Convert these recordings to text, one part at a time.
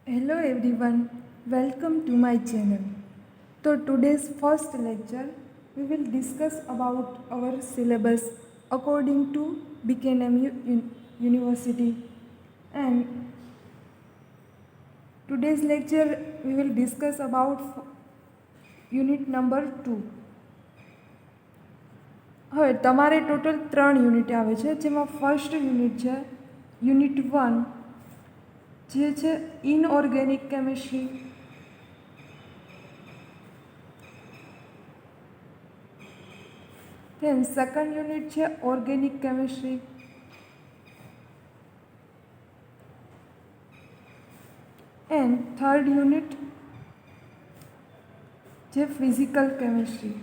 Hello everyone, welcome to my channel. So today's first lecture we will discuss about our syllabus according to BKNM University, and today's lecture we will discuss about unit number 2. હવે તમારે total 3 unit આવે છે, જેમાં first unit છે unit 1 જે છે inorganic chemistry. Then second unit છે organic chemistry. And third unit છે physical chemistry.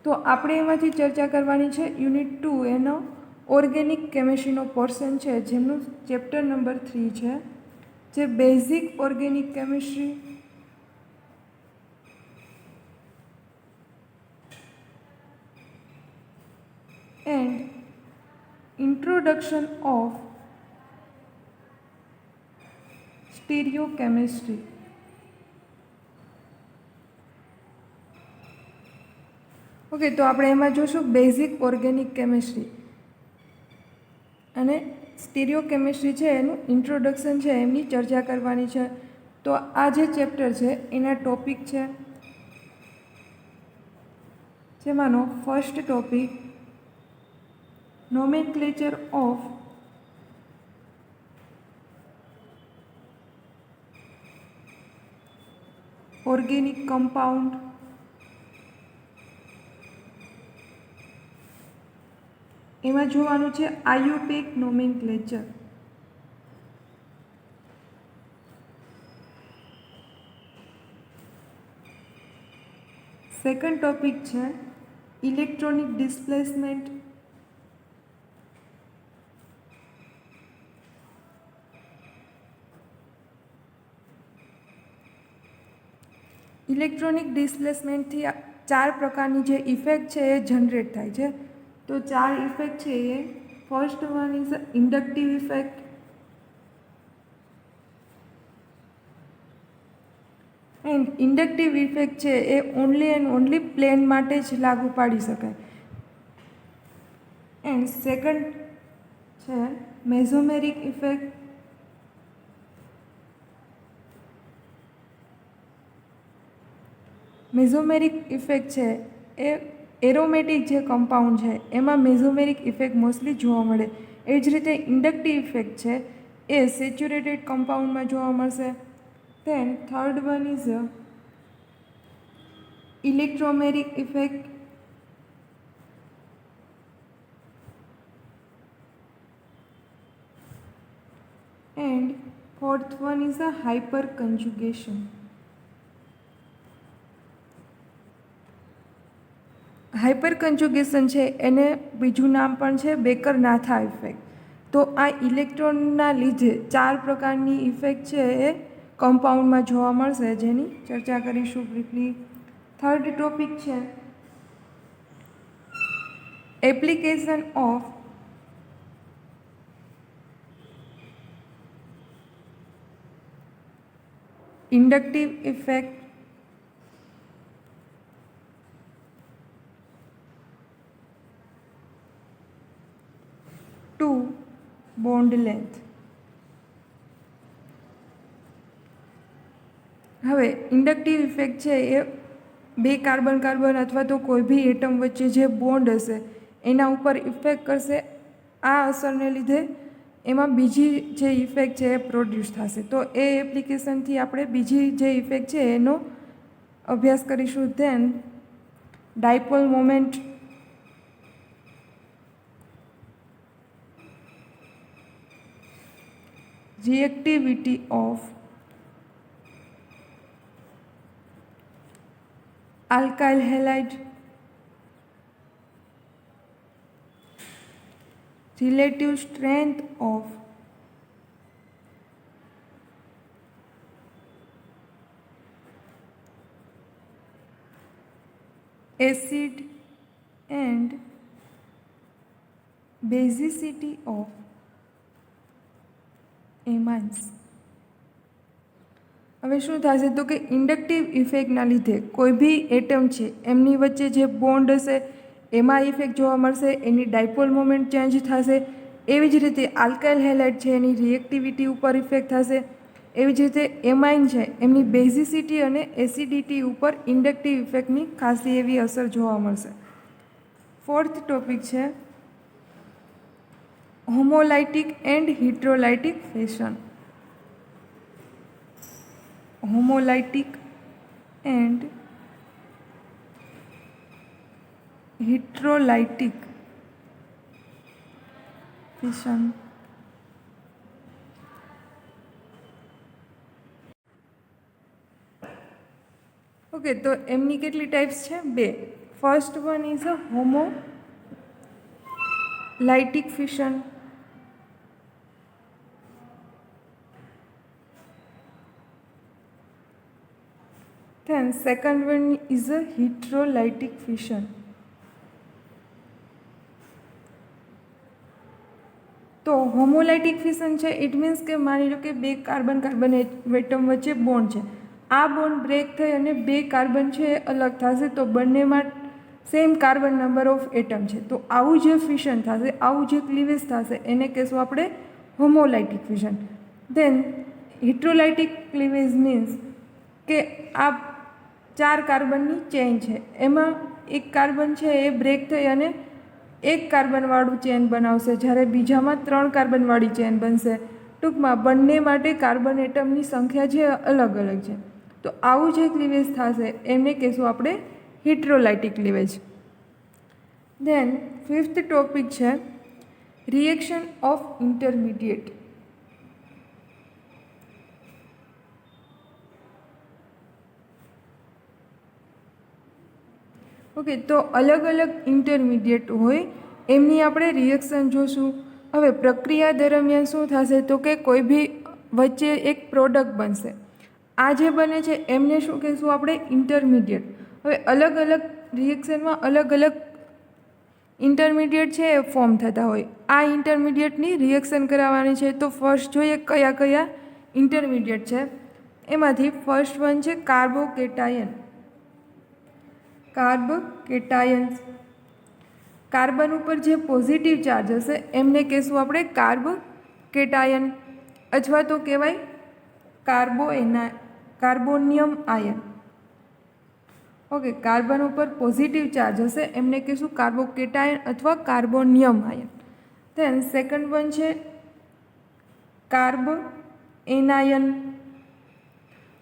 તો આપણે એમાંથી ચર્ચા કરવાની છે યુનિટ 2 એનો ઓર્ગેનિક કેમિસ્ટ્રીનો પોર્શન છે, જેમનું ચેપ્ટર નંબર 3 છે, જે basic organic chemistry and introduction of stereochemistry. Okay, તો આપણે એમાં જોશું બેઝિક ઓર્ગેનિક કેમિસ્ટ્રી અને સ્ટીરિયોકેમિસ્ટ્રી છે એનું ઇન્ટ્રોડક્શન છે, એમની ચર્ચા કરવાની છે. તો આ જે ચેપ્ટર છે એના ટોપિક છે, જેમાંનો first topic nomenclature of organic compound. એમાં જોવાનું છે આયુપેક નોમેનક્લેચર. સેકન્ડ ટોપિક છે ઇલેક્ટ્રોનિક ડિસ્પ્લેસમેન્ટ. ઇલેક્ટ્રોનિક ડિસ્પ્લેસમેન્ટથી 4 પ્રકારની જે ઇફેક્ટ છે એ જનરેટ થાય છે. તો 4 ઇફેક્ટ છે એ first one is inductive effect, and inductive effect છે એ ઓનલી એન્ડ ઓનલી પ્લેન માટે જ લાગુ પાડી શકાય. એન્ડ સેકન્ડ છે મેઝોમેરિક ઇફેક્ટ. મેઝોમેરિક ઇફેક્ટ છે એ એરોમેટિક જે કમ્પાઉન્ડ છે એમાં મેઝોમેરિક ઇફેક્ટ મોસ્ટલી જોવા મળે. એ જ રીતે ઇન્ડક્ટિવ ઇફેક્ટ છે એ સેચ્યુરેટેડ કમ્પાઉન્ડમાં જોવા મળશે. Then third one is electromeric effect. And fourth one is a hyperconjugation. Hyperconjugation છે એને બીજું નામ પણ છે બેકર-નાથા ઇફેક્ટ. તો આ ઇલેક્ટ્રોનના લીધે 4 પ્રકારની ઇફેક્ટ છે એ કમ્પાઉન્ડમાં જોવા મળશે, જેની ચર્ચા કરીશું બ્રીફલી. થર્ડ ટોપિક છે application of inductive effect to bond length. હવે ઇન્ડક્ટિવ ઇફેક્ટ છે એ 2 કાર્બન કાર્બન અથવા તો કોઈ બી એટમ વચ્ચે જે બોન્ડ હશે એના ઉપર ઇફેક્ટ કરશે. આ અસરને લીધે એમાં બીજી જે ઇફેક્ટ છે એ પ્રોડ્યુસ થશે. તો એ એપ્લિકેશનથી આપણે બીજી જે ઇફેક્ટ છે એનો અભ્યાસ કરીશું. Then dipole moment, reactivity of alkyl halide, relative strength of acid and basicity of amines. હવે શું થશે તો કે ઇન્ડક્ટિવ ઇફેક્ટના લીધે કોઈ બી એટમ છે એમની વચ્ચે જે બોન્ડ હશે એમાં ઇફેક્ટ જોવા મળશે, એની ડાયપોલ મોમેન્ટ ચેન્જ થશે. એવી જ રીતે આલ્કાઇલ હેલાઇડ છે એની રિએક્ટિવિટી ઉપર ઇફેક્ટ થશે. એવી જ રીતે એમાઇન છે એમની બેઝિસિટી અને એસિડિટી ઉપર ઇન્ડક્ટિવ ઇફેક્ટની ખાસી એવી અસર જોવા મળશે. ફોર્થ ટોપિક છે homolytic and heterolytic fission. Homolytic and heterolytic fission. Okay, તો એમની કેટલી ટાઈપ્સ છે? 2. First one is a homolytic fission. Then second one is a heterolytic fission. તો હોમોલાઇટિક ફિશન છે ઇટ મીન્સ કે માની લો કે બે કાર્બન એટમ વચ્ચે બોન્ડ છે. આ બોન્ડ બ્રેક થઈ અને બે કાર્બન છે એ અલગ થશે તો બંનેમાં same carbon number of atom છે. તો આવું જે ફિશન થશે, આવું જે ક્લીવેજ થશે એને કહેશું આપણે હોમોલાઇટિક ફિશન. ધેન હિટ્રોલાઇટિક ક્લીવેજ મીન્સ કે આ 4 કાર્બનની ચેન છે એમાં એક કાર્બન છે એ બ્રેક થઈ અને એક કાર્બનવાળું ચેન બનાવશે, જ્યારે બીજામાં 3 કાર્બનવાળી ચેન બનશે. ટૂંકમાં બંને માટે કાર્બન એટમની સંખ્યા છે અલગ અલગ છે. તો આવું જે ક્લીવેજ થશે એમને કહેશું આપણે હિટ્રોલાઇટિક ક્લીવેજ. ધેન ફિફ્થ ટોપિક છે રિએક્શન ઓફ ઇન્ટરમીડિયેટ. ઓકે, તો અલગ અલગ ઇન્ટરમીડિયેટ હોય એમની આપણે રિએક્શન જોશું. હવે પ્રક્રિયા દરમિયાન શું થશે તો કે કોઈ બી વચ્ચે એક પ્રોડક્ટ બનશે. આ જે બને છે એમને શું કહીશું આપણે ઇન્ટરમીડિયેટ. હવે અલગ અલગ રિએક્શનમાં અલગ અલગ ઇન્ટરમીડિયેટ છે એ ફોર્મ થતા હોય. આ ઇન્ટરમીડિયેટની રિએક્શન કરાવવાની છે. તો ફર્સ્ટ જોઈએ કયા કયા ઇન્ટરમીડિયેટ છે. એમાંથી ફર્સ્ટ વન છે કાર્બોકેટાયન. કાર્બકેટાયન્સ. કાર્બન ઉપર જે પોઝિટિવ ચાર્જ હશે એમને કહેશું આપણે કાર્બકેટાયન અથવા તો કહેવાય કાર્બોનિયમ આયન. ઓકે, કાર્બન ઉપર પોઝિટિવ ચાર્જ હશે એમને કહીશું કાર્બોકેટાયન અથવા carbonium ion. Then second one છે કાર્બ એનાયન.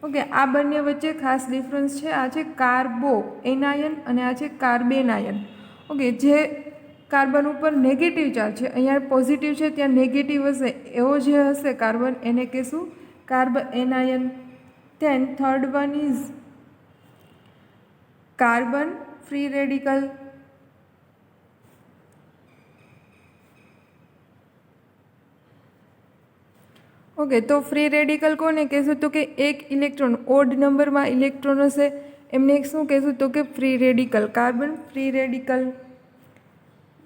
ઓકે, આ બંને વચ્ચે ખાસ ડિફરન્સ છે. આ છે કાર્બો એનાયન અને આ છે કાર્બેનાયન. ઓકે, જે કાર્બન ઉપર નેગેટિવ ચાર્જ છે, અહીંયા પોઝિટિવ છે ત્યાં નેગેટિવ હશે એવો જે હશે કાર્બન એને કહેશું carb anion. Than third one is carbon free radical. Okay, તો ફ્રી રેડિકલ કોને કહેશું તો કે એક ઇલેક્ટ્રોન ઓડ નંબરમાં ઇલેક્ટ્રોન હશે એમને શું કહેશું તો કે free radical, carbon free radical.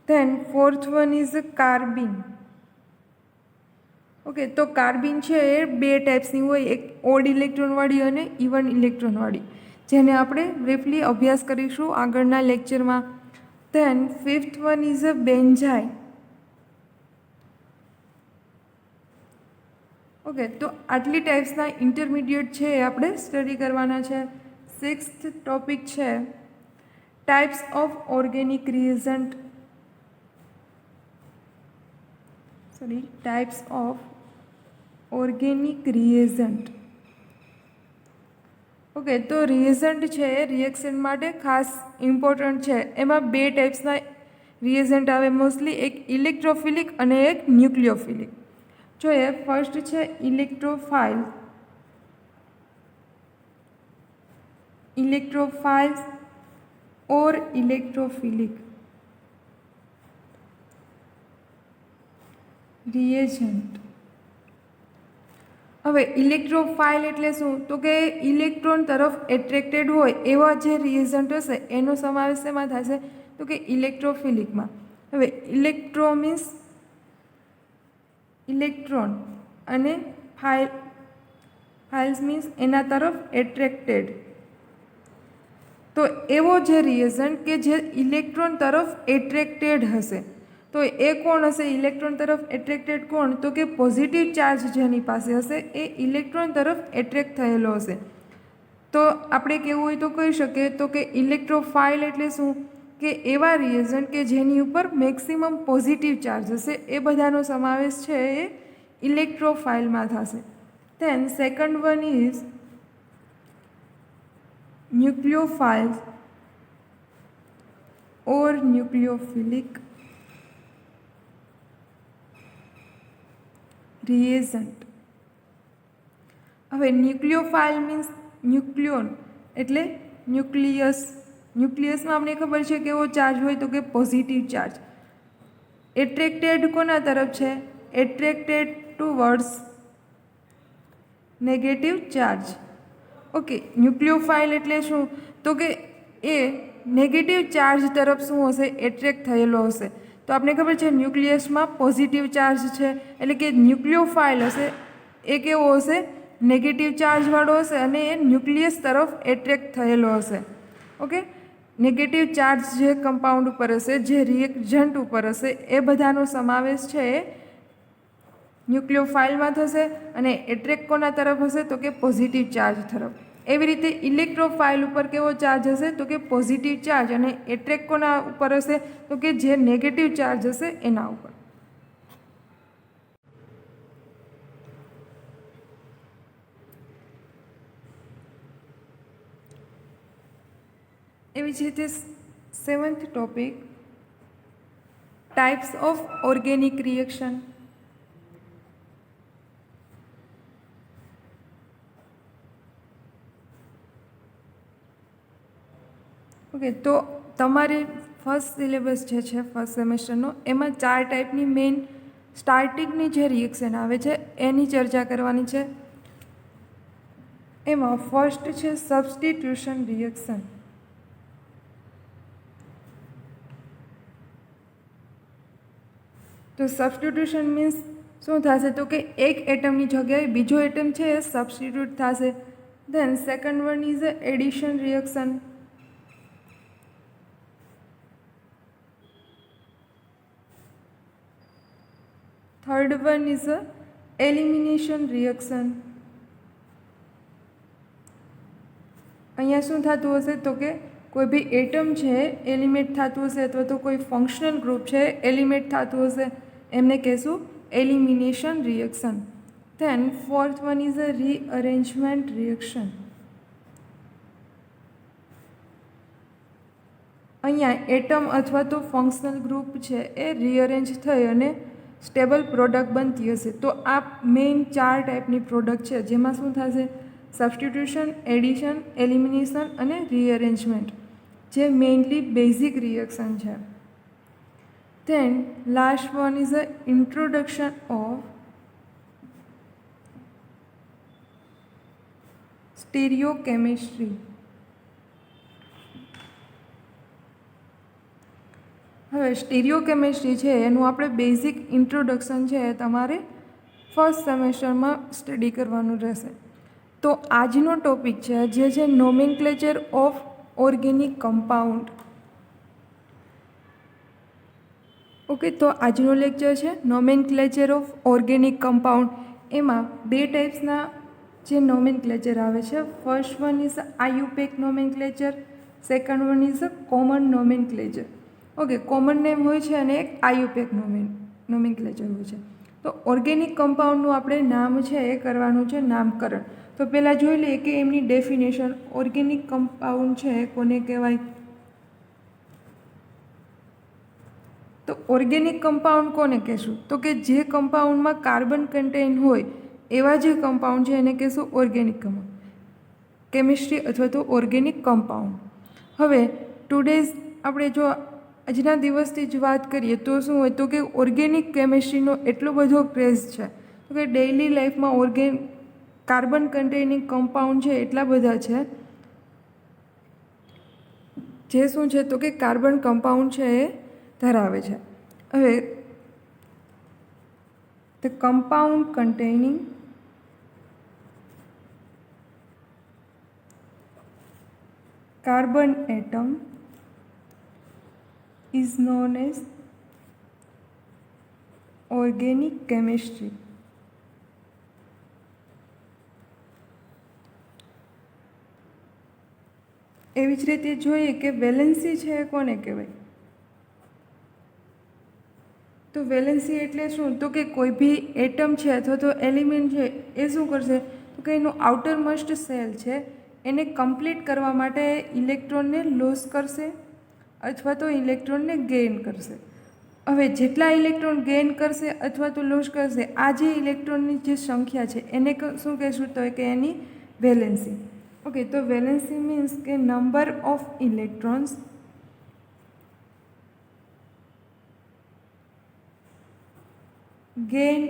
Then fourth one is carbene. Okay, તો કાર્બિન છે એ 2 ટાઈપ્સની હોય, એક ઓડ ઇલેક્ટ્રોનવાળી અને ઇવન ઇલેક્ટ્રોનવાળી, જેને આપણે બ્રીફલી અભ્યાસ કરીશું આગળના લેક્ચરમાં. Then fifth one is a benzyne. Okay, તો આટલી ટાઈપ્સના ઇન્ટરમીડિયેટ છે એ આપણે સ્ટડી કરવાના છે. સિક્સ્થ ટોપિક છે types of organic reagent. Types of organic reagent. Okay, તો રિએજન્ટ છે એ રિએક્શન માટે ખાસ ઇમ્પોર્ટન્ટ છે. એમાં 2 ટાઈપ્સના રિએજન્ટ આવે મોસ્ટલી, એક ઇલેક્ટ્રોફિલિક અને એક ન્યુક્લિયોફિલિક. જોઈએ ફર્સ્ટ છે ઇલેક્ટ્રોફાઇલ્સ ઓર ઇલેક્ટ્રોફિલિક રિએજન્ટ. હવે ઇલેક્ટ્રોફાઇલ એટલે શું તો કે ઇલેક્ટ્રોન તરફ એટ્રેક્ટેડ હોય એવા જે રિએજન્ટ હશે એનો સમાવેશ શેમાં થશે તો કે ઇલેક્ટ્રોફિલિકમાં. હવે ઇલેક્ટ્રો મીન્સ ઇલેક્ટ્રોન અને ફાઇલ્સ મીન્સ એના તરફ એટ્રેક્ટેડ. તો એવો જે રિએજન્ટ કે જે ઇલેક્ટ્રોન તરફ એટ્રેક્ટેડ હશે, તો એ કોણ હશે? ઇલેક્ટ્રોન તરફ એટ્રેક્ટેડ કોણ? તો કે પોઝિટિવ ચાર્જ જેની પાસે હશે એ ઇલેક્ટ્રોન તરફ એટ્રેક્ટ થયેલો હશે. તો આપણે કહેવું હોય તો કહી શકીએ તો કે ઇલેક્ટ્રોફાઇલ એટલે શું? કે એવા રિએજન્ટ કે જેની ઉપર મેક્સિમમ પોઝિટિવ ચાર્જ હશે, એ બધાનો સમાવેશ છે એ ઇલેક્ટ્રોફાઇલમાં થશે. Then second one is nucleophiles or nucleophilic reagent. હવે ન્યુક્લિયોફાઇલ મીન્સ ન્યુક્લિયોન એટલે ન્યુક્લિયસ. ન્યુક્લિયસમાં આપણે ખબર છે કેવો ચાર્જ હોય તો કે પોઝિટિવ ચાર્જ. એટ્રેક્ટેડ કોના તરફ છે? Attracted towards negative charge. Okay, nucleophile એટલે શું? તો કે એ નેગેટિવ ચાર્જ તરફ શું હશે? એટ્રેક્ટ થયેલો હશે. તો આપણે ખબર છે ન્યુક્લિયસમાં પોઝિટિવ ચાર્જ છે, એટલે કે ન્યુક્લિયોફાઇલ હશે એ કેવો હશે? નેગેટિવ ચાર્જવાળો હશે અને એ ન્યુક્લિયસ તરફ એટ્રેક્ટ થયેલો હશે. ઓકે, નેગેટિવ ચાર્જ જે કમ્પાઉન્ડ ઉપર હશે, જે રિએક્જન્ટ ઉપર હશે, એ બધાનો સમાવેશ છે એ ન્યુક્લિયોફાઇલમાં થશે. અને એટ્રેક્ટ કોના તરફ હશે? તો કે પોઝિટિવ ચાર્જ તરફ. એવી રીતે ઇલેક્ટ્રોફાઇલ ઉપર કેવો ચાર્જ હશે? તો કે પોઝિટિવ ચાર્જ. અને એટ્રેક્ટ કોના ઉપર હશે? તો કે જે નેગેટિવ ચાર્જ હશે એના ઉપર. એવી જ રીતે seventh topic, types of organic reaction. Okay, તો તમારે ફર્સ્ટ સિલેબસ જે છે ફર્સ્ટ સેમેસ્ટરનો, એમાં 4 ટાઈપની મેઇન સ્ટાર્ટિંગની જે રિએક્શન આવે છે એની ચર્ચા કરવાની છે. એમાં ફર્સ્ટ છે સબસ્ટિટ્યુશન રિએક્શન. તો સબસ્ટિટ્યુશન મીન્સ શું થશે? તો કે એક એટમની જગ્યાએ બીજો એટમ છે એ સબસ્ટિટ્યુટ થશે. Then second one is addition reaction. Third one is elimination reaction. અહીંયા શું થતું હશે? તો કે કોઈ બી એટમ છે એલિમિનેટ થતું હશે, અથવા તો કોઈ ફંક્શનલ ગ્રુપ છે એલિમિનેટ થતું હશે, એમને કહેશું elimination reaction. Then fourth one is a rearrangement reaction. અહીંયા એટમ અથવા તો ફંક્શનલ ગ્રુપ છે એ રીઅરેન્જ થઈ અને સ્ટેબલ પ્રોડક્ટ બનતી હશે. તો આ મેઇન 4 ટાઈપની પ્રોડક્ટ છે, જેમાં શું થશે? સબસ્ટિટ્યુશન, એડિશન, એલિમિનેશન અને રીઅરેન્જમેન્ટ, જે મેઇનલી બેઝિક રિએક્શન છે. Then last one is a introduction of stereochemistry. હવે સ્ટીરિયોકેમિસ્ટ્રી છે એનું આપણે બેઝિક ઇન્ટ્રોડક્શન છે એ તમારે ફર્સ્ટ સેમેસ્ટરમાં સ્ટડી કરવાનું રહેશે. તો આજનો ટોપિક છે જે છે nomenclature of organic compound. Okay, તો આજનો લેક્ચર છે નોમેનક્લેચર ઓફ ઓર્ગેનિક કમ્પાઉન્ડ. એમાં 2 ટાઈપ્સના જે નોમેનક્લેચર આવે છે. First one is IUPAC nomenclature, second one is common nomenclature. Okay, common name હોય છે અને એક આયુપેક નોમેનક્લેચર હોય છે. તો ઓર્ગેનિક કમ્પાઉન્ડનું આપણે નામ છે એ કરવાનું છે નામકરણ. તો પહેલાં જોઈ લઈએ કે એમની ડેફિનેશન. ઓર્ગેનિક કમ્પાઉન્ડ છે એ કોને કહેવાય? તો ઓર્ગેનિક કમ્પાઉન્ડ કોને કહેશું? તો કે જે કમ્પાઉન્ડમાં કાર્બન કન્ટેન હોય એવા જે કમ્પાઉન્ડ છે એને કહેશું ઓર્ગેનિક કમ્પાઉન્ડ, કેમિસ્ટ્રી અથવા તો ઓર્ગેનિક કમ્પાઉન્ડ. હવે ટુડેઝ આપણે જો આજના દિવસથી જ વાત કરીએ તો શું હોય? તો કે ઓર્ગેનિક કેમિસ્ટ્રીનો એટલો બધો ક્રેઝ છે તો કે ડેઇલી લાઈફમાં કાર્બન કન્ટેનિંગ કમ્પાઉન્ડ છે એટલા બધા છે જે શું છે? તો કે કાર્બન કમ્પાઉન્ડ છે એ ધરાવે છે. હવે the compound containing carbon atom is known as organic chemistry. એવી જ રીતે જોઈએ કે વેલેન્સી છે એ કોને કહેવાય? તો વેલેન્સી એટલે શું? તો કે કોઈ બી એટમ છે અથવા તો એલિમેન્ટ છે એ શું કરશે? તો કે એનું આઉટર મોસ્ટ સેલ છે એને કમ્પ્લીટ કરવા માટે ઇલેક્ટ્રોનને લોસ કરશે અથવા તો ઇલેક્ટ્રોનને ગેઇન કરશે. હવે જેટલા ઇલેક્ટ્રોન ગેઇન કરશે અથવા તો લોસ કરશે, આ જે ઇલેક્ટ્રોનની જે સંખ્યા છે એને શું કહેશું? તો કે એની વેલેન્સી. ઓકે, તો વેલેન્સી મીન્સ કે number of electrons gain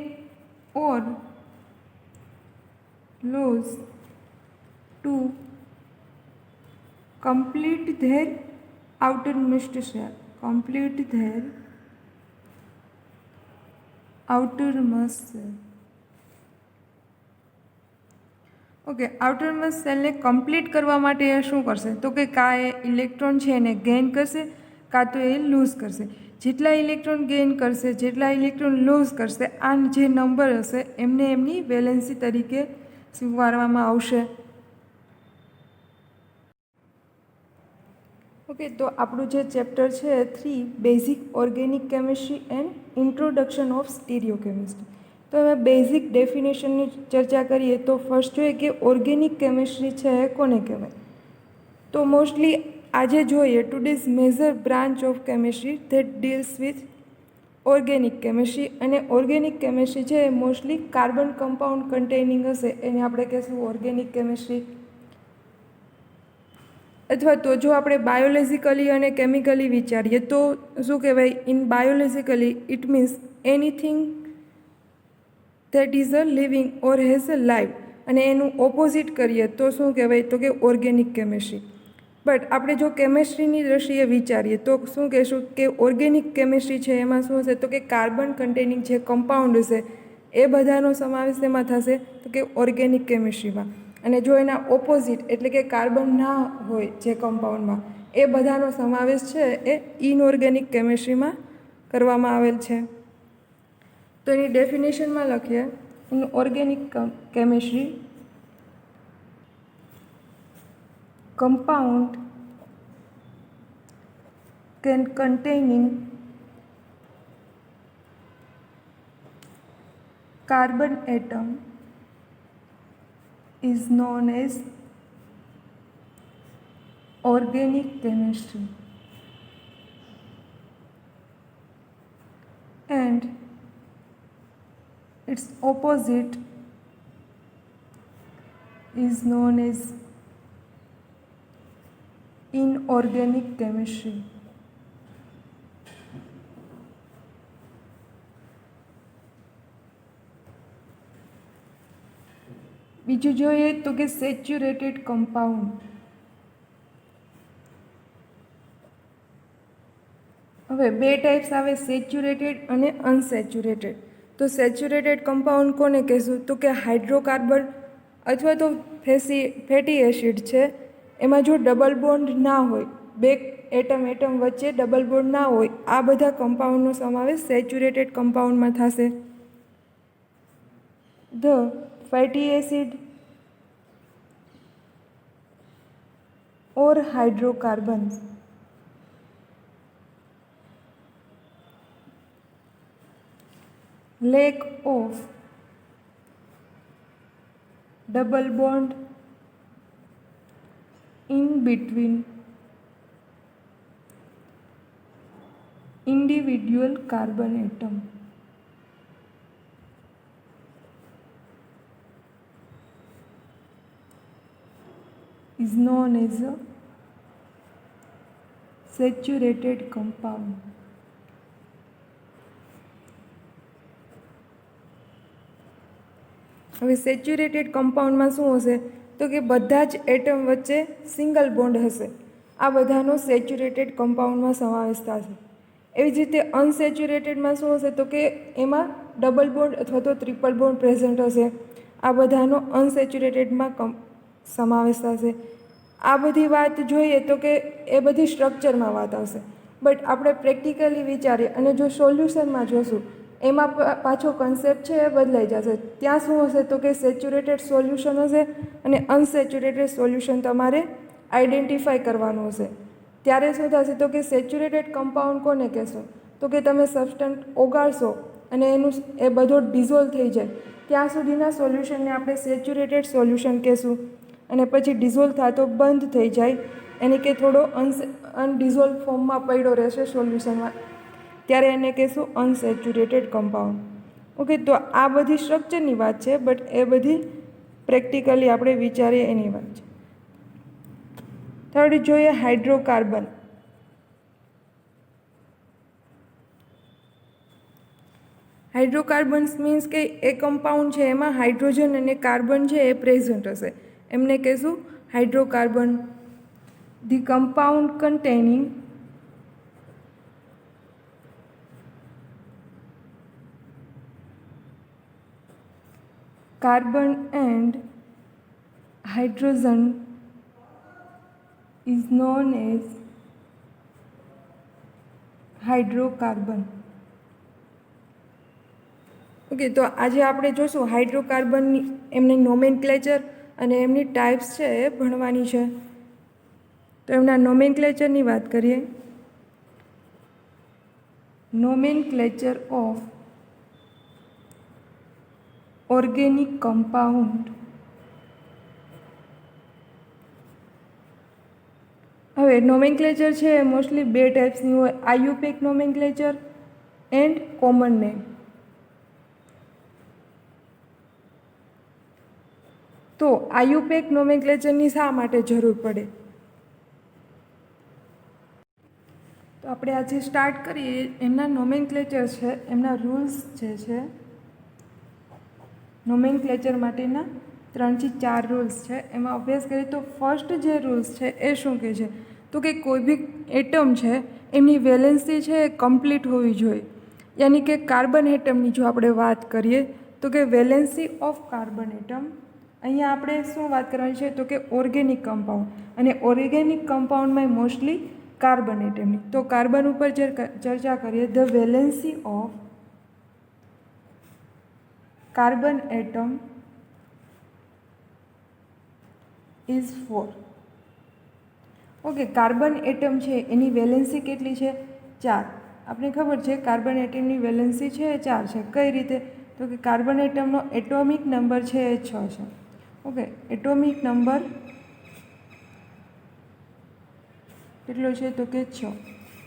or lose to complete their outermost shell. Complete their outermost shell. Okay, આઉટરમોસ્ટ સેલને કમ્પ્લીટ કરવા માટે એ શું કરશે? તો કે કાં એ ઇલેક્ટ્રોન છે એને ગેઇન કરશે કાં તો એ લૂઝ કરશે. જેટલા ઇલેક્ટ્રોન ગેઇન કરશે, જેટલા ઇલેક્ટ્રોન લૂઝ કરશે, આ જે નંબર હશે એમને એમની વેલેન્સી તરીકે સ્વીકારવામાં આવશે. ઓકે, તો આપણું જે ચેપ્ટર છે 3 basic organic chemistry and introduction of stereochemistry. તો હવે બેઝિક ડેફિનેશનની ચર્ચા કરીએ તો ફર્સ્ટ જોઈએ કે ઓર્ગેનિક કેમિસ્ટ્રી છે એ કોને કહેવાય? તો મોસ્ટલી આજે જોઈએ today's major branch of chemistry that deals with organic chemistry. અને ઓર્ગેનિક કેમિસ્ટ્રી છે એ મોસ્ટલી કાર્બન કમ્પાઉન્ડ કન્ટેનિંગ હશે એને આપણે કહેશું ઓર્ગેનિક કેમિસ્ટ્રી. અથવા તો જો આપણે બાયોલોજિકલી અને કેમિકલી વિચારીએ તો શું કહેવાય? In biologically it means anything that is a living or has a life. અને એનું ઓપોઝિટ કરીએ તો શું કહેવાય? તો કે ઓર્ગેનિક કેમિસ્ટ્રી. બટ આપણે જો કેમિસ્ટ્રીની દ્રષ્ટિએ વિચારીએ તો શું કહેશું કે ઓર્ગેનિક કેમિસ્ટ્રી છે એમાં શું હશે? તો કે કાર્બન કન્ટેનિંગ જે કમ્પાઉન્ડ હશે એ બધાનો સમાવેશ એમાં થશે તો કે ઓર્ગેનિક કેમિસ્ટ્રીમાં. અને જો એના ઓપોઝિટ એટલે કે કાર્બન ના હોય જે કમ્પાઉન્ડમાં એ બધાનો સમાવેશ છે એ ઇનઓર્ગેનિક કેમિસ્ટ્રીમાં કરવામાં આવેલ છે. તો એની ડેફિનેશનમાં લખીએ in organic chemistry compound containing carbon atom is known as organic chemistry, and its opposite is known as inorganic chemistry. બીજું જોઈએ તો કે સેચ્યુરેટેડ કમ્પાઉન્ડ. હવે બે ટાઈપ્સ આવે, સેચ્યુરેટેડ અને અનસેચ્યુરેટેડ. તો સેચ્યુરેટેડ કમ્પાઉન્ડ કોને કહેશું? તો કે હાઇડ્રોકાર્બન અથવા તો ફેટી એસિડ છે એમાં જો ડબલ બોન્ડ ના હોય, બે એટમ વચ્ચે ડબલ બોન્ડ ના હોય, આ બધા કમ્પાઉન્ડનો સમાવેશ સેચ્યુરેટેડ કમ્પાઉન્ડમાં થશે. The fatty acid or hydrocarbons lack of double bond in between individual carbon atom is known as a saturated compound. હવે સેચ્યુરેટેડ કમ્પાઉન્ડમાં શું હશે? તો કે બધા જ એટમ વચ્ચે સિંગલ બોન્ડ હશે. આ બધાનો સેચ્યુરેટેડ કમ્પાઉન્ડમાં સમાવેશ થશે. એવી જ રીતે અનસેચ્યુરેટેડમાં શું હશે? તો કે એમાં ડબલ બોન્ડ અથવા તો ટ્રિપલ બોન્ડ પ્રેઝન્ટ હશે. આ બધાનો અનસેચ્યુરેટેડમાં સમાવેશ થશે. આ બધી વાત જોઈએ તો કે એ બધી સ્ટ્રક્ચરમાં વાત આવશે, બટ આપણે પ્રેક્ટિકલી વિચારીએ અને જો સોલ્યુશનમાં જોશું એમાં પાછો કન્સેપ્ટ છે એ બદલાઈ જશે. ત્યાં શું હશે તો કે સેચ્યુરેટેડ સોલ્યુશન હશે અને અનસેચ્યુરેટેડ સોલ્યુશન તમારે આઈડેન્ટિફાઈ કરવાનું હશે. ત્યારે શું થશે તો કે સેચ્યુરેટેડ કમ્પાઉન્ડ કોને કહેશો તો કે તમે સબસ્ટન્ટ ઓગાળશો અને એનું એ બધો ડિઝોલ્વ થઈ જાય ત્યાં સુધીના સોલ્યુશનને આપણે સેચ્યુરેટેડ સોલ્યુશન કહેશું. અને પછી ડિઝોલ્વ થતો બંધ થઈ જાય એને કે થોડો અનડિઝોલ્વ ફોર્મમાં પડ્યો રહેશે સોલ્યુશનમાં, ત્યારે એને કહેશું અનસેચ્યુરેટેડ કમ્પાઉન્ડ. ઓકે, તો આ બધી સ્ટ્રક્ચરની વાત છે, બટ એ બધી પ્રેક્ટિકલી આપણે વિચારીએ એની વાત છે. થર્ડ જોઈએ હાઇડ્રોકાર્બન. હાઇડ્રોકાર્બન્સ મીન્સ કે એ કમ્પાઉન્ડ છે એમાં હાઇડ્રોજન અને કાર્બન છે એ પ્રેઝન્ટ હશે, એમને કહેશું hydrocarbon. The compound containing carbon and hydrogen is known as hydrocarbon. Okay, તો આજે આપણે જોશું હાઇડ્રોકાર્બનની એમની નોમેનક્લેચર અને એમની ટાઈપ્સ છે એ ભણવાની છે. તો એમના નોમેનક્લેચરની વાત કરીએ. Nomenclature of organic compound. હવે નોમેનક્લેચર છે એ મોસ્ટલી બે ટાઈપ્સની હોય, આયુપેક નોમેનક્લેચર એન્ડ કોમન નેમ. તો આયુપેક નોમેનક્લેચરની શા માટે જરૂર પડે તો આપણે આજે સ્ટાર્ટ કરીએ. એમના નોમેનક્લેચર છે, એમના રૂલ્સ જે છે નોમેનક્લેચર માટેના 3 થી 4 રૂલ્સ છે. એમાં અભ્યાસ કરીએ તો ફર્સ્ટ જે રૂલ્સ છે એ શું કહે છે તો કે કોઈ બી એટમ છે એમની વેલેન્સી છે એ કમ્પ્લીટ હોવી જોઈએ. યાની કે કાર્બન એટમની જો આપણે વાત કરીએ તો કે વેલેન્સી ઓફ કાર્બન એટમ. અહીંયા આપણે શું વાત કરવાની છે તો કે ઓર્ગેનિક કમ્પાઉન્ડ, અને ઓર્ગેનિક કમ્પાઉન્ડમાં મોસ્ટલી કાર્બન એટમની. તો કાર્બન ઉપર જે ચર્ચા કરીએ, the valency of carbon atom is 4. Okay, carbon atom છે એની વેલેન્સી કેટલી છે 4. આપણે ખબર છે કાર્બન એટમની વેલેન્સી છે એ 4 છે. કઈ રીતે તો કે કાર્બન એટમનો એટોમિક નંબર છે એ 6 છે. ઓકે, એટોમિક નંબર કેટલો છે તો કે 6,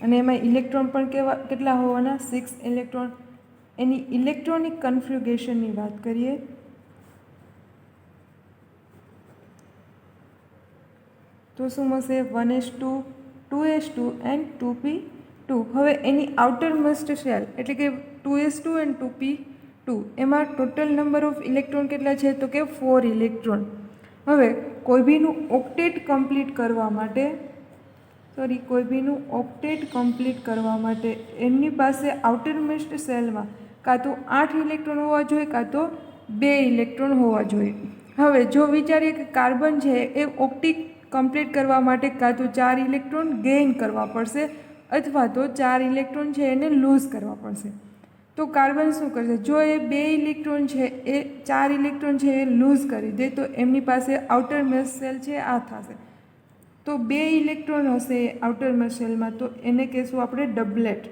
અને એમાં ઇલેક્ટ્રોન પણ કેટલા હોવાના 6 ઇલેક્ટ્રોન. એની ઇલેક્ટ્રોનિક કન્ફિગ્યુરેશનની વાત કરીએ તો શું મળશે 1s2 2s2 એન્ડ 2p2. હવે એની આઉટર મોસ્ટ શેલ એટલે કે 2s2 એન્ડ 2p2 એમાં ટોટલ નંબર ઓફ ઇલેક્ટ્રોન કેટલા છે તો કે 4 ઇલેક્ટ્રોન. હવે કોઈ બીનું ઓક્ટેટ કમ્પ્લીટ કરવા માટે એમની પાસે આઉટર મોસ્ટ સેલમાં કાં તો 8 ઇલેક્ટ્રોન હોવા જોઈએ કાં તો 2 ઇલેક્ટ્રોન હોવા જોઈએ. હવે જો વિચારીએ કે કાર્બન છે એ ઓક્ટેટ કમ્પ્લીટ કરવા માટે કાં તો 4 ઇલેક્ટ્રોન ગેઇન કરવા પડશે અથવા તો 4 ઇલેક્ટ્રોન છે એને લૂઝ કરવા પડશે. તો કાર્બન શું કરશે, જો એ 2 ઇલેક્ટ્રોન છે એ 4 ઇલેક્ટ્રોન છે એ લૂઝ કરી દે તો એમની પાસે આઉટર મોસ્ટ સેલ છે આ થશે. તો 2 ઇલેક્ટ્રોન હશે આઉટર મોસ્ટ સેલમાં, તો એને કહેશું આપણે ડબલેટ.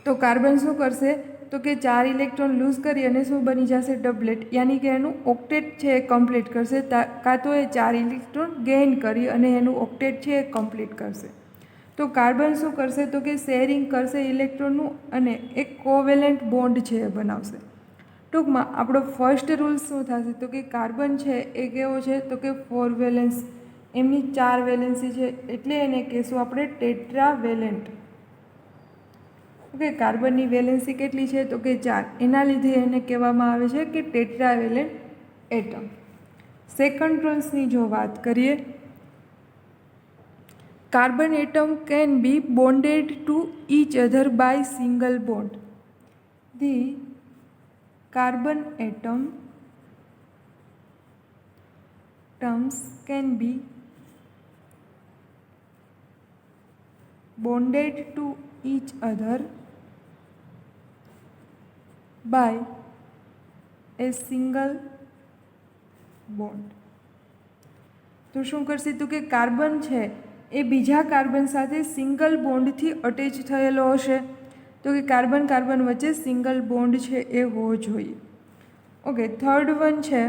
તો કાર્બન શું કરશે તો કે 4 ઇલેક્ટ્રોન લૂઝ કરી અને શું બની જશે ડબલેટ, યાની કે એનું ઓક્ટેટ છે એ કમ્પ્લીટ કરશે, કાં તો એ 4 ઇલેક્ટ્રોન ગેઇન કરી અને એનું ઓક્ટેટ છે એ કમ્પ્લીટ કરશે. તો કાર્બન શું કરશે તો કે શેરિંગ કરશે ઇલેક્ટ્રોનનું અને એક કોવેલેન્ટ બોન્ડ છે એ બનાવશે. ટૂંકમાં આપણો ફર્સ્ટ રૂલ શું થશે તો કે કાર્બન છે એ કેવો છે તો કે 4 વેલેન્સ, એમની 4 વેલેન્સી છે એટલે એને કહેશું આપણે ટેટ્રાવેલેન્ટ. ઓકે, કાર્બનની વેલેન્સી કેટલી છે તો કે 4, એના લીધે એને કહેવામાં આવે છે કે ટેટ્રાવેલેન્ટ એટમ. સેકન્ડ રૂલ્સની જો વાત કરીએ, carbon atom can be bonded to each other by single bond. The carbon atom terms can be bonded to each other by a single bond. તો શું કરશે તો કે કાર્બન છે એ બીજા કાર્બન સાથે સિંગલ બોન્ડથી અટેચ થયેલો હશે. તો કે કાર્બન કાર્બન વચ્ચે સિંગલ બોન્ડ છે એ હોવો જોઈએ. ઓકે, થર્ડ વન છે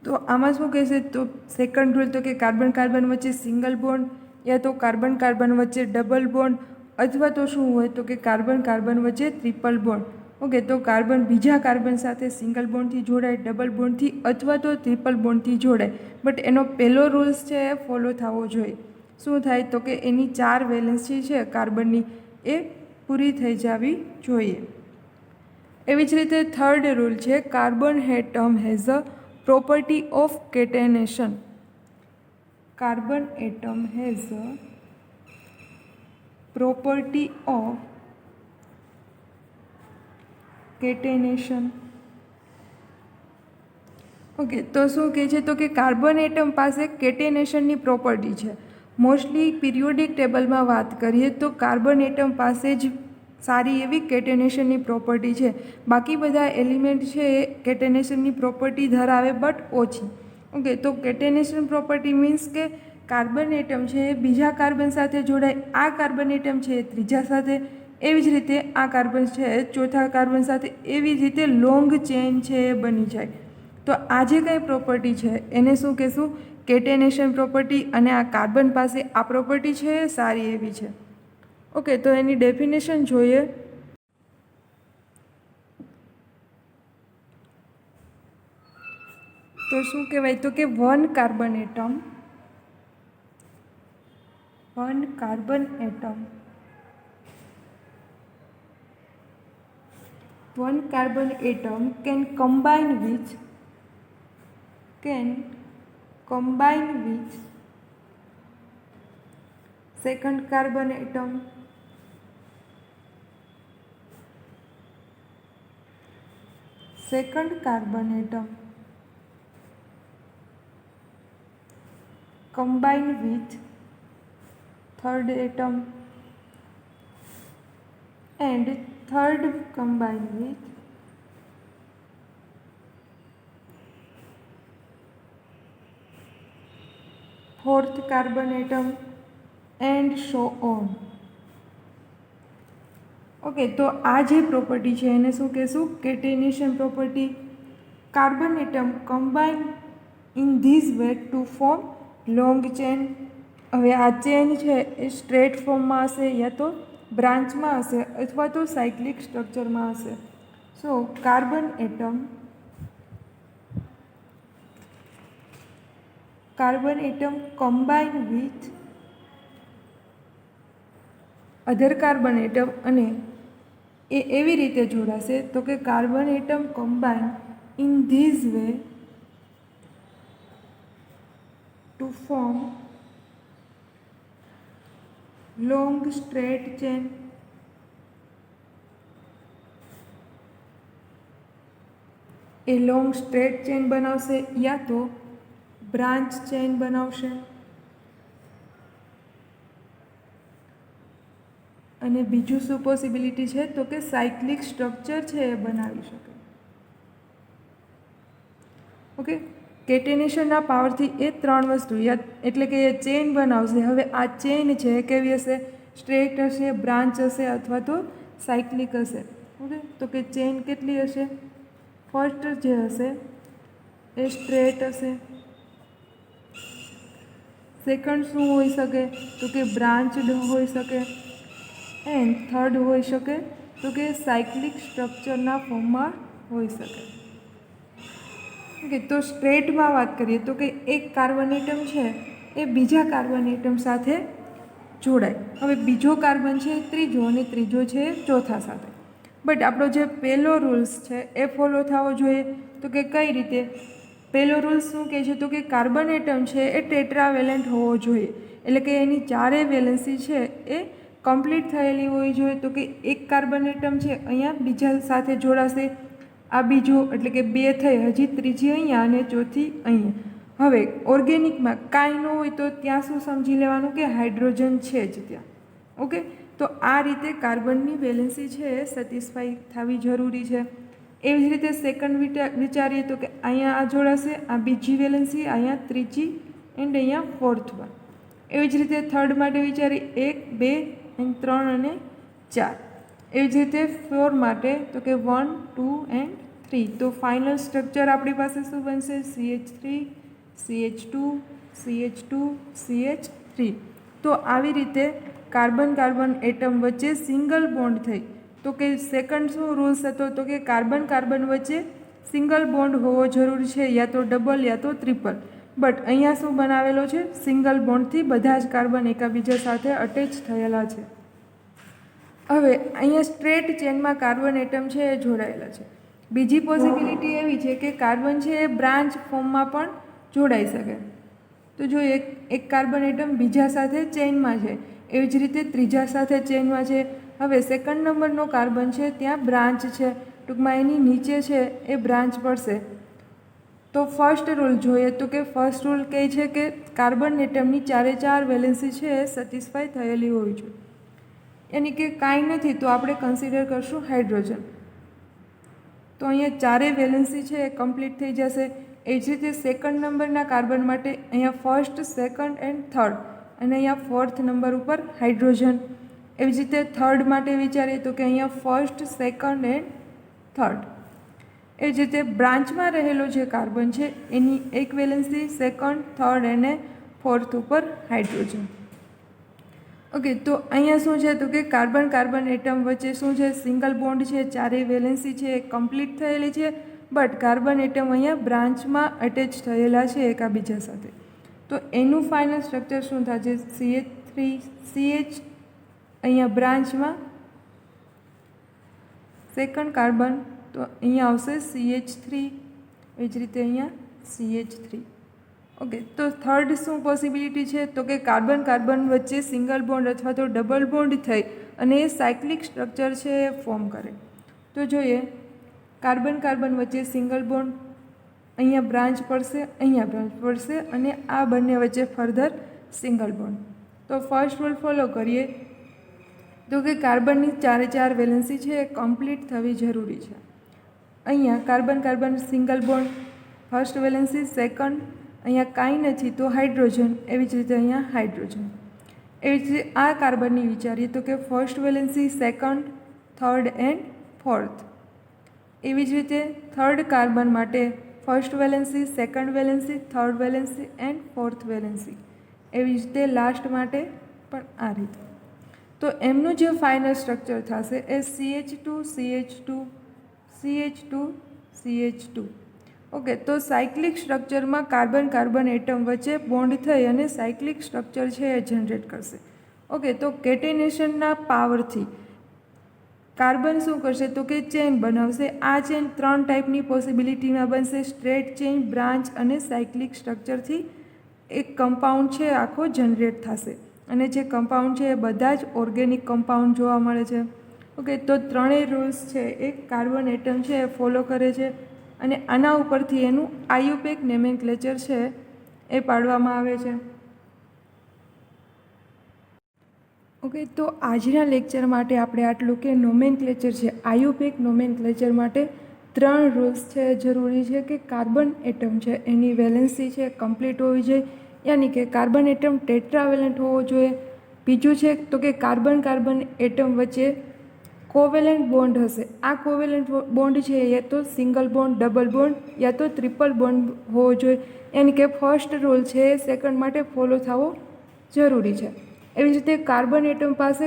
તો આમાં શું કહેશે તો સેકન્ડ રૂલ તો કે કાર્બન કાર્બન વચ્ચે સિંગલ બોન્ડ યા તો કાર્બન કાર્બન વચ્ચે ડબલ બોન્ડ અથવા તો શું હોય તો કે કાર્બન કાર્બન વચ્ચે ટ્રિપલ બોન્ડ. ઓકે, તો કાર્બન બીજા કાર્બન સાથે સિંગલ બોન્ડથી જોડાય, ડબલ બોન્ડથી અથવા તો ટ્રિપલ બોન્ડથી જોડાય. બટ એનો પહેલો રૂલ્સ છે એ ફોલો થવો જોઈએ. શું થાય તો કે એની 4 વેલેન્સી છે કાર્બનની એ પૂરી થઈ જવી જોઈએ. એવી જ રીતે થર્ડ રૂલ છે carbon atom has a property of catenation. Carbon atom has a property of catenation. Okay, તો શું કહે છે તો કે કાર્બન એટમ પાસે કેટેનેશનની પ્રોપર્ટી છે. મોસ્ટલી પિરિયોડિક ટેબલમાં વાત કરીએ તો કાર્બન એટમ પાસે જ સારી એવી કેટેનેશનની પ્રોપર્ટી છે. બાકી બધા એલિમેન્ટ છે એ કેટેનેશનની પ્રોપર્ટી ધરાવે બટ ઓછી. ઓકે, તો કેટેનેશન પ્રોપર્ટી મીન્સ કે કાર્બન એટમ છે એ બીજા કાર્બન સાથે જોડાય, આ કાર્બન એટમ છે એ ત્રીજા સાથે, એવી જ રીતે આ કાર્બન છે એ ચોથા કાર્બન સાથે, એવી જ રીતે લોંગ ચેન છે એ બની જાય. તો આ જે કંઈ પ્રોપર્ટી છે એને શું કહેશું કેટેનેશન પ્રોપર્ટી. અને આ કાર્બન પાસે આ પ્રોપર્ટી છે એ સારી એવી છે. ઓકે, તો એની ડેફિનેશન જોઈએ. તો શું કહેવાય તો કે one carbon atom can combine with second carbon atom, combine with third atom, and third combine with fourth carbon atom, and so on. Okay, તો આ જે પ્રોપર્ટી છે એને શું કહેશું catenation property. Carbon atom combine in this way to form long chain. હવે આ chain છે એ સ્ટ્રેટ ફોર્મમાં હશે યા તો બ્રાન્ચમાં હશે અથવા તો સાયક્લિક સ્ટ્રક્ચરમાં હશે. So carbon atom combine with other carbon atom અને એ એવી રીતે જોડાશે તો કે carbon atom combine in this way to form long straight chain. એ લોંગ સ્ટ્રેટ ચેન બનાવશે યા તો બ્રાન્ચ ચેન બનાવશે. અને બીજું શું પોસિબિલિટી છે તો કે સાયક્લિક સ્ટ્રક્ચર છે એ બનાવી શકે. ઓકે, કેટેનેશનના પાવરથી એ 3 વસ્તુ એટલે કે એ ચેન બનાવશે. હવે આ ચેન છે એ કેવી હશે સ્ટ્રેટ હશે, બ્રાન્ચ હશે અથવા તો સાયક્લિક હશે. ઓકે, તો કે ચેન કેટલી હશે ફર્સ્ટ જે હશે એ સ્ટ્રેટ હશે. સેકન્ડ શું હોઈ શકે તો કે બ્રાન્ચડ હોઈ શકે. એન્ડ થર્ડ હોઈ શકે તો કે સાયક્લિક સ્ટ્રક્ચરના ફોર્મમાં હોઈ શકે. ઓકે, તો સ્ટ્રેટમાં વાત કરીએ તો કે એક કાર્બન એટમ છે એ બીજા કાર્બન એટમ સાથે જોડાય. હવે બીજો કાર્બન છે ત્રીજો અને ત્રીજો છે ચોથા સાથે. બટ આપણો જે પહેલો રૂલ્સ છે એ ફોલો થવો જોઈએ. તો કે કઈ રીતે પહેલો રૂલ્સ શું કહે છે તો કે કાર્બન એટમ છે એ ટેટ્રાવેલેન્ટ હોવો જોઈએ. એટલે કે એની 4 વેલેન્સી છે એ કમ્પ્લીટ થયેલી હોવી જોઈએ. તો કે એક કાર્બન એટમ છે અહીંયા બીજા સાથે જોડાશે, આ બીજું એટલે કે 2 થઈ, હજી ત્રીજી અહીંયા અને ચોથી અહીંયા. હવે ઓર્ગેનિકમાં કાંઈ ન હોય તો ત્યાં શું સમજી લેવાનું કે હાઇડ્રોજન છે જ ત્યાં. ઓકે, તો આ રીતે કાર્બનની વેલેન્સી છે એ સેટિસ્ફાઈ થવી જરૂરી છે. એવી જ રીતે સેકન્ડ વિચારીએ તો કે અહીંયા આ જોડાશે, આ બીજી વેલેન્સી, અહીંયા ત્રીજી એન્ડ અહીંયા ફોર્થ વન. એવી જ રીતે થર્ડ માટે વિચારીએ 1, 2 એન્ડ 3 અને 4. એવી જ રીતે 4 માટે તો કે 1, 2 એન્ડ 3. તો ફાઇનલ સ્ટ્રક્ચર આપણી પાસે શું બનશે? CH3, CH2, CH2, CH3. તો આવી રીતે કાર્બન કાર્બન એટમ વચ્ચે સિંગલ બોન્ડ થઈ. તો કે સેકન્ડ શું રૂલ્સ હતો? તો કે કાર્બન કાર્બન વચ્ચે સિંગલ બોન્ડ હોવો જરૂરી છે, યા તો ડબલ યા તો ટ્રિપલ. બટ અહીંયા શું બનાવેલો છે? સિંગલ બોન્ડથી બધા જ કાર્બન એકબીજા સાથે અટેચ થયેલા છે. હવે અહીંયા સ્ટ્રેટ ચેનમાં કાર્બન એટમ છે એ જોડાયેલા છે. બીજી પોસિબિલિટી એવી છે કે કાર્બન છે એ બ્રાન્ચ ફોર્મમાં પણ જોડાઈ શકે. તો જો એક કાર્બન એટમ બીજા સાથે ચેઇનમાં છે, એવી જ રીતે ત્રીજા સાથે ચેઇનમાં છે. હવે સેકન્ડ નંબરનો કાર્બન છે ત્યાં બ્રાન્ચ છે, ટૂંકમાં એની નીચે છે એ બ્રાન્ચ પડશે. તો ફર્સ્ટ રૂલ જોઈએ તો કે ફર્સ્ટ રૂલ કહે છે કે કાર્બન એટમની 4 વેલેન્સી છે એ સેટિસ્ફાઈ થયેલી હોવી જોઈએ. યાની કે કાંઈ નથી તો આપણે કન્સિડર કરશું હાઇડ્રોજન. તો અહીંયા 4 વેલેન્સી છે એ કમ્પ્લીટ થઈ જશે. એ જ રીતે સેકન્ડ નંબરના કાર્બન માટે અહીંયા ફર્સ્ટ, સેકન્ડ એન્ડ થર્ડ, અને અહીંયા ફોર્થ નંબર ઉપર હાઇડ્રોજન. એવી જ રીતે થર્ડ માટે વિચારીએ તો કે અહીંયા ફર્સ્ટ, સેકન્ડ એન્ડ થર્ડ. એ જ રીતે બ્રાન્ચમાં રહેલો જે કાર્બન છે એની એક વેલેન્સી સેકન્ડ, થર્ડ અને ફોર્થ ઉપર હાઇડ્રોજન. ઓકે, તો અહીંયા શું છે તો કે કાર્બન કાર્બન એટમ વચ્ચે શું છે? સિંગલ બોન્ડ છે, 4 વેલેન્સી છે એ કમ્પ્લીટ થયેલી છે. બટ કાર્બન એટમ અહીંયા બ્રાન્ચમાં અટેચ થયેલા છે એકબીજા સાથે. તો એનું ફાઇનલ સ્ટ્રક્ચર શું થશે? CH3, CH અહીંયા બ્રાન્ચમાં સેકન્ડ કાર્બન, તો અહીંયા આવશે CH3, એ જ રીતે અહીંયા CH3. ઓકે, તો થર્ડ શું પોસિબિલિટી છે? તો કે કાર્બન કાર્બન વચ્ચે સિંગલ બોન્ડ અથવા તો ડબલ બોન્ડ થઈ અને એ સાયક્લિક સ્ટ્રક્ચર છે એ ફોર્મ કરે. તો જોઈએ કાર્બન કાર્બન વચ્ચે સિંગલ બોન્ડ, અહીંયા બ્રાન્ચ પડશે, અહીંયા બ્રાન્ચ પડશે અને આ બંને વચ્ચે ફર્ધર સિંગલ બોન્ડ. તો ફર્સ્ટ રૂલ ફોલો કરીએ તો કે કાર્બનની 4 વેલેન્સી છે એ કમ્પ્લીટ થવી જરૂરી છે. અહીંયા carbon carbon single bond, first valency, second, અહીંયા કાંઈ નથી તો હાઇડ્રોજન, એવી જ રીતે અહીંયા હાઇડ્રોજન. એવી જ રીતે આ કાર્બનની વિચારીએ તો કે first valency, second, third and fourth. એવી જ રીતે થર્ડ કાર્બન માટે first valency, second valency, third valency and fourth valency. એવી જ રીતે લાસ્ટ માટે પણ આ રીતે. તો એમનું જે ફાઇનલ સ્ટ્રક્ચર થશે એ CH2, CH2, CH2, CH2. Okay, તો સાયક્લિક સ્ટ્રક્ચરમાં કાર્બન કાર્બન એટમ વચ્ચે બોન્ડ થઈ અને સાયક્લિક સ્ટ્રક્ચર છે એ જનરેટ કરશે. ઓકે, તો કેટેનેશનના પાવરથી કાર્બન શું કરશે તો કે ચેઇન બનાવશે. આ ચેઇન 3 ટાઈપની પોસિબિલિટીમાં બનશે: સ્ટ્રેટ ચેઇન, બ્રાન્ચ અને સાયક્લિક સ્ટ્રક્ચરથી એક કમ્પાઉન્ડ છે આખો જનરેટ થશે. અને જે કમ્પાઉન્ડ છે એ બધા જ ઓર્ગેનિક કમ્પાઉન્ડ જોવા મળે છે. ઓકે, તો 3 રૂલ્સ છે એ કાર્બન એટમ છે એ ફોલો કરે છે અને આના ઉપરથી એનું આયુપેક નોમેનક્લેચર છે એ પાડવામાં આવે છે. ઓકે, તો આજના લેક્ચર માટે આપણે આટલું કે નોમેનક્લેચર છે, આયુપેક નોમેનક્લેચર માટે 3 રૂલ્સ છે જરૂરી છે કે કાર્બન એટમ છે એની વેલેન્સી છે કમ્પ્લીટ હોવી જોઈએ, યાની કે કાર્બન એટમ ટેટ્રાવેલેન્ટ હોવો જોઈએ. બીજું છે તો કે કાર્બન કાર્બન એટમ વચ્ચે કોવેલેન્ટ બોન્ડ હશે. આ કોવેલેન્ટ બોન્ડ છે યા તો સિંગલ બોન્ડ, ડબલ બોન્ડ યા તો ટ્રિપલ બોન્ડ હોવો જોઈએ. યાની કે ફર્સ્ટ રૂલ છે એ સેકન્ડ માટે ફોલો થવો જરૂરી છે. એવી જ રીતે કાર્બન એટમ પાસે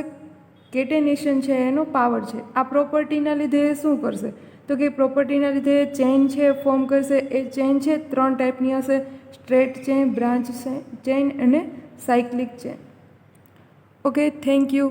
કેટેનેશન છે એનો પાવર છે. આ પ્રોપર્ટીના લીધે એ શું કરશે તો કે પ્રોપર્ટીના લીધે ચેઇન છે ફોર્મ કરશે. એ ચેઇન છે 3 ટાઈપની હશે: સ્ટ્રેટ ચેઇન, બ્રાન્ચ ચેઇન અને cyclic chain. Okay, thank you.